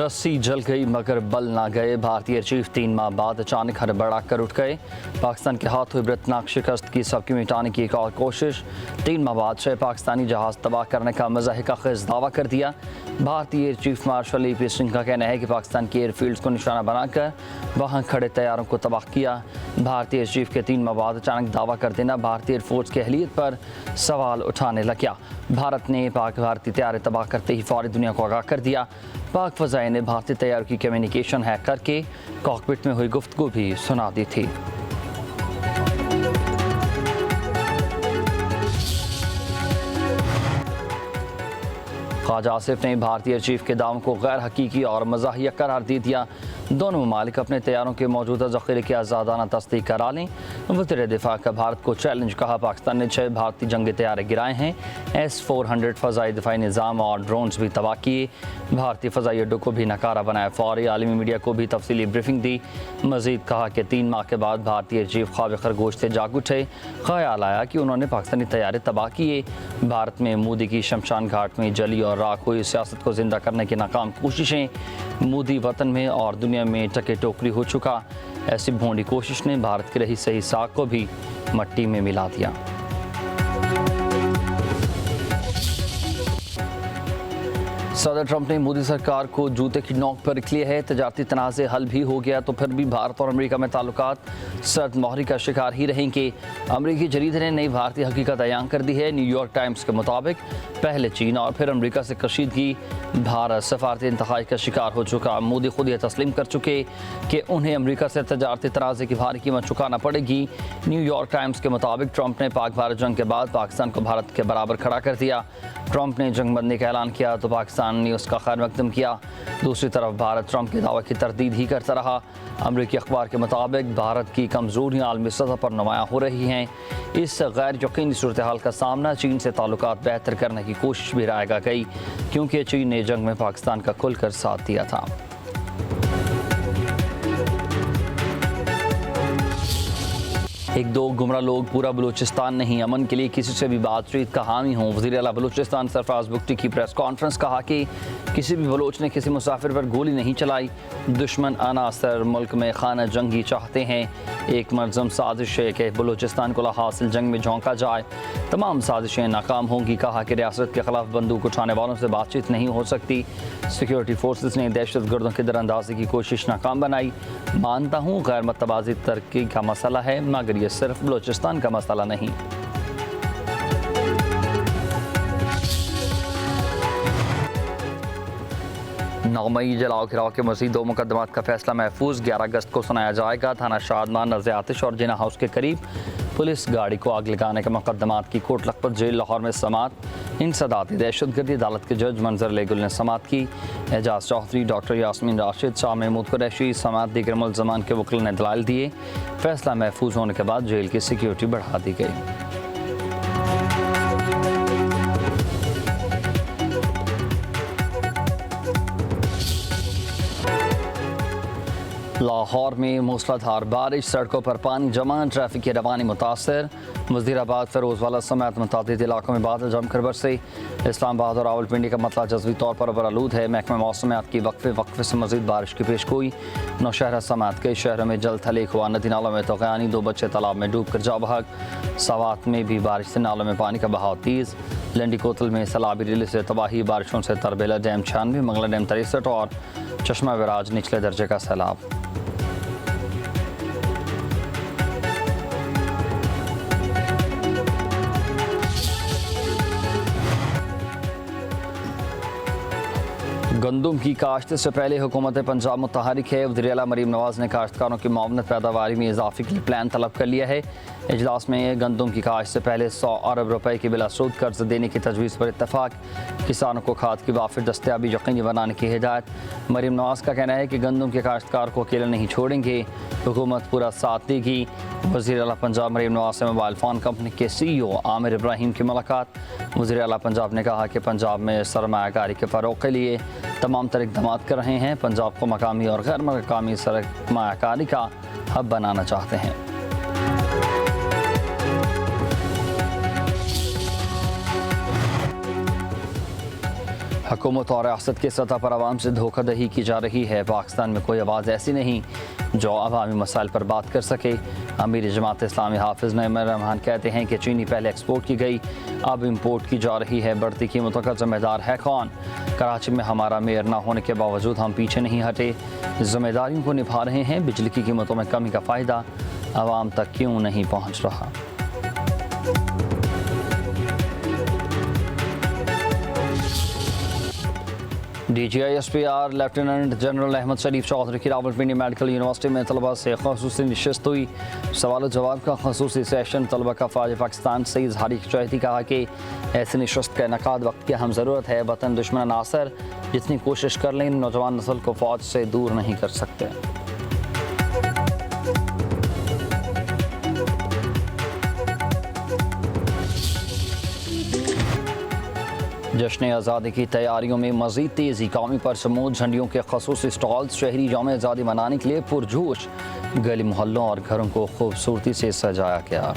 रस्सी जल गई मगर बल ना गए। भारतीय चीफ 3 माह बाद अचानक हड़बड़ा कर उठ गए। पाकिस्तान के हाथ हुई इब्रतनाक शिकस्त की सबकी मिटाने की एक और कोशिश। 3 माह बाद 6 पाकिस्तानी जहाज तबाह करने का मज़ाहिका ख़ेज़ दावा कर दिया। भारतीय चीफ मार्शल ए.पी. सिंह का कहना है कि पाकिस्तान के एयरफील्ड्स को निशाना बनाकर वहाँ खड़े तैयारों को तबाह किया। भारतीय चीफ के 3 माह बाद अचानक दावा कर देना भारतीय एयरफोर्स की अहलियत पर सवाल उठाने लग गया। भारत ने भारतीय तैयारे तबाह करते ही फौरी दुनिया को आगाह कर दिया। पाक फ़ज़ाई ने भारतीय तैयारों की कम्युनिकेशन हैक करके कॉकपिट में हुई गुफ्तगू भी सुना दी थी। ख्वाजा आसिफ ने भारतीय चीफ के दावों को गैर हकीकी और मज़ाहिया करार दे दिया। दोनों ममालिक अपने तैयारों के मौजूदा ज़ख़ीरे की आज़ादाना तस्दीक करा लें। वज़ीर दिफा का भारत को चैलेंज, कहा पाकिस्तान ने 6 भारतीय जंगी तैयारे गिराए हैं। S-400 फ़ज़ाई दिफाई निज़ाम और ड्रोन्स भी तबाह किए। भारतीय फ़ज़ाई अड्डों को भी नकारा बनाया। फौरी आलमी मीडिया को भी तफसीली ब्रीफिंग दी। मज़ीद कहा कि 3 माह के बाद भारतीय चीफ ख्वाब खरगोश से जाग उठे। ख्याल आया कि उन्होंने पाकिस्तानी तैयारे तबाह किए। भारत में मोदी की शमशान घाट में जली और राख हुई सियासत को जिंदा करने की नाकाम कोशिशें। मोदी वतन में और दुनिया में टके टोकरी हो चुका। ऐसी भोंडी कोशिश ने भारत की रही सही साख को भी मट्टी में मिला दिया। सदर ट्रंप ने मोदी सरकार को जूते की नोक पर रख लिया है। तजारती तनाज़े हल भी हो गया तो फिर भी भारत और अमेरिका में ताल्लुकात सर्द मोहरी का शिकार ही रहेंगे। अमेरिकी जरीदे ने नई भारतीय हकीकत अयान कर दी है। न्यूयॉर्क टाइम्स के मुताबिक पहले चीन और फिर अमेरिका से कशीदगी भारत सफारती इंतहाई का शिकार हो चुका। मोदी खुद यह तस्लीम कर चुके कि उन्हें अमेरिका से तजारती तनाज़े की भारी कीमत चुकाना पड़ेगी। न्यूयॉर्क टाइम्स के मुताबिक ट्रंप ने पाक भारत जंग के बाद पाकिस्तान को भारत के बराबर खड़ा कर दिया। ट्रंप ने जंगबंदी का ऐलान किया तो पाकिस्तान ने उसका खैर मकदम किया। दूसरी तरफ भारत ट्रंप के दावे की तरदीद ही करता रहा। अमरीकी अखबार के मुताबिक भारत की कमजोरियां आलमी सतह पर नुमायां हो रही हैं। इस गैर यकीनी सूरत हाल का सामना चीन से ताल्लुकात बेहतर करने की कोशिश भी रायगा गई, क्योंकि चीन ने जंग में पाकिस्तान का खुलकर साथ दिया था। एक दो गुमराह लोग पूरा बलूचिस्तान नहीं, अमन के लिए किसी से भी बातचीत का हामी हों। वज़ीर आला बलूचिस्तान सरफराज बुगटी की प्रेस कॉन्फ्रेंस, कहा कि किसी भी बलोच ने किसी मुसाफिर पर गोली नहीं चलाई। दुश्मन अनासर मुल्क में खाना जंगी चाहते हैं। एक मनज़म साजिश है कि बलूचिस्तान को हासिल जंग में झोंका जाए। तमाम साजिशें नाकाम होंगी। कहा कि रियासत के खिलाफ बंदूक उठाने वालों से बातचीत नहीं हो सकती। सिक्योरिटी फोर्सेस ने दहशत गर्दों की दरअंदाजी की कोशिश नाकाम बनाई। मानता हूँ गैर मतवाज़ी तरक्की का मसला है, मगर ये सिर्फ बलूचिस्तान का मसला नहीं। 9 मई जलाओ गिराव के मज़ीद 2 मुकदमात का फैसला महफूज 11 अगस्त को सुनाया जाएगा। थाना शादमान नज़र आतिश और जिना हाउस के करीब पुलिस गाड़ी को आग लगाने के मुकदमात की कोट लखपत जेल लाहौर में समात। इंसदाती दहशतगर्दी अदालत के जज मंजर लेगुल ने समात की। एजाज चौधरी, डॉक्टर यास्मीन राशिद, शाह महमूद कुरैशी समात दीगर मुल्ज़मान के वकील ने दलाइल दिए। फैसला महफूज होने के बाद जेल की सिक्योरिटी बढ़ा दी गई। लाहौर में मूसलाधार बारिश, सड़कों पर पानी जमा, ट्रैफिक की रवानी मुतासर। वज़ीराबाद, फ़िरोज़वाला समेत मुतअद्दिद इलाकों में बादल जमकर बरसे। इस्लामाबाद और रावलपिंडी का मतला जज़वी तौर पर अबरालूद है। महकमा मौसमियात की वक्फे से मज़ीद बारिश की पेशगोई। नौशहरा समेत कई शहरों में जल थलीक हुआ। नदी नालों में तग़यानी, 2 बच्चे तालाब में डूब कर जा बहक। सवात में भी बारिश से नालों में पानी का बहाव तेज़। लंडी कोतल में सैलाबी रिले से तबाही, बारिशों से तरबेला डैम 96, मंगला डैम 63 और चश्मा विराज निचले दर्जे का सैलाब। गंदम की काश्त से पहले हुकूमत पंजाब मुतहरिक है। वज़ीर आला मरीम नवाज़ ने काश्तकारों की मावनत पैदावारी में इजाफे के लिए प्लान तलब कर लिया है। इजलास में गंदम की काश्त से पहले 100 अरब रुपए की बिलासूद कर्ज देने की तजवीज़ पर इत्तफाक। किसानों को खाद की वाफिर दस्तयाबी यकीनी बनाने की हिदायत। मरीम नवाज़ का कहना है कि गंदम के काश्तकार को अकेला नहीं छोड़ेंगे, हुकूमत पूरा साथ देगी। वज़ीर आला पंजाब मरीम नवाज़ से मोबाइल फ़ोन कंपनी के CEO आमिर इब्राहिम की मुलाकात। वज़ीर आला पंजाब ने कहा कि पंजाब में सरमायाकारी के फ़रोग़ के लिए तमाम तर इक़दाम कर रहे हैं। पंजाब को मकामी और गैर मकामी सरमायाकारी का हब बनाना चाहते हैं। हुकूमत और रियासत की सतह पर आवाम से धोखाधड़ी की जा रही है। पाकिस्तान में कोई आवाज़ ऐसी नहीं जो अवामी मसाइल पर बात कर सके। अमीर जमात इस्लामी हाफिज़ नईमुर रहमान कहते हैं कि चीनी पहले एक्सपोर्ट की गई, अब इम्पोर्ट की जा रही है। बढ़ती कीमतों का जिम्मेदार है कौन? कराची में हमारा मेयर ना होने के बावजूद हम पीछे नहीं हटे, जिम्मेदारियों को निभा रहे हैं। बिजली की कीमतों में कमी का फ़ायदा आवाम तक क्यों नहीं पहुँच रहा? DGISPR लेफ्टिनेंट जनरल अहमद शरीफ चौधरी की रावलपिंडी मेडिकल यूनिवर्सिटी में तलबा से ख़ुसूसी नशिस्त हुई। सवाल जवाब का ख़ुसूसी सेशन तलबा का फ़ौज पाकिस्तान से इजहारी चौहदी कहा कि ऐसी नशिस्त का इनकाद वक्त की अहम ज़रूरत है। वतन दुश्मन नासर जितनी कोशिश कर लें नौजवान नस्ल को फ़ौज से दूर नहीं कर सकते। जश्न आज़ादी की तैयारियों में मज़ीद तेज़ी। कौमी परचमों झंडियों के ख़ुसूसी स्टॉल्स शहरी यौम आज़ादी मनाने के लिए पुरजोश। गली मोहल्लों और घरों को खूबसूरती से सजाया गया।